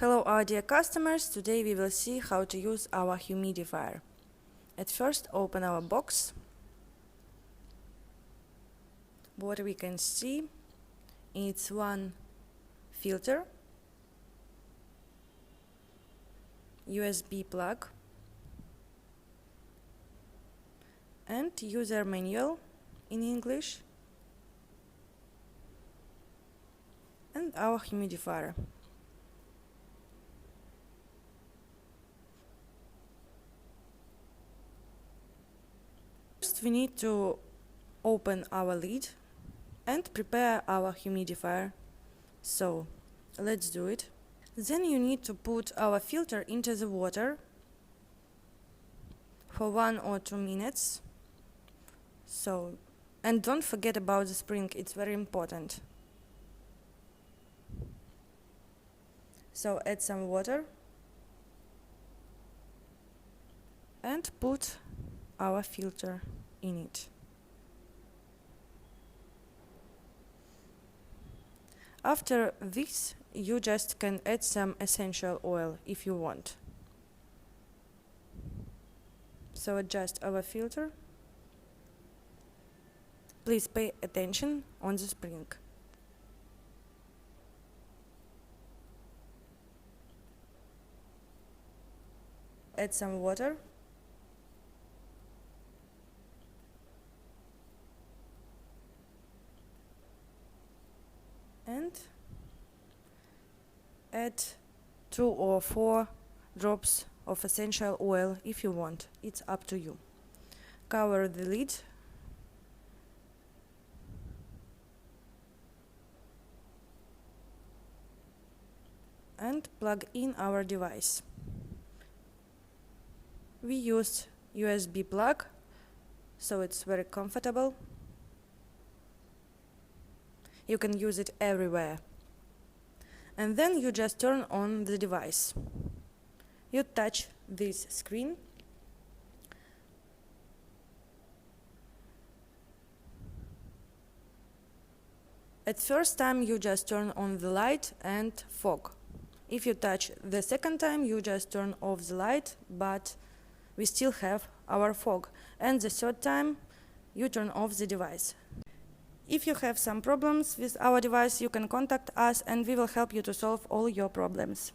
Hello our dear customers, today we will see how to use our humidifier. At first open our box. What we can see, it's one filter, USB plug and user manual in English and our humidifier. First we need to open our lid and prepare our humidifier. So let's do it. Then you need to put our filter into the water for 1 or 2 minutes. And don't forget about the spring, it's very important. So add some water and put our filter in it. After this, you just can add some essential oil if you want. So adjust our filter. Please pay attention on the spring. Add some water. And add 2 or 4 drops of essential oil if you want. It's up to you. Cover the lid. And plug in our device. We used USB plug, so it's very comfortable. You can use it everywhere. And then you just turn on the device. You touch this screen. At first time you just turn on the light and fog. If you touch the second time, you just turn off the light, but we still have our fog. And the third time, you turn off the device. If you have some problems with our device, you can contact us and we will help you to solve all your problems.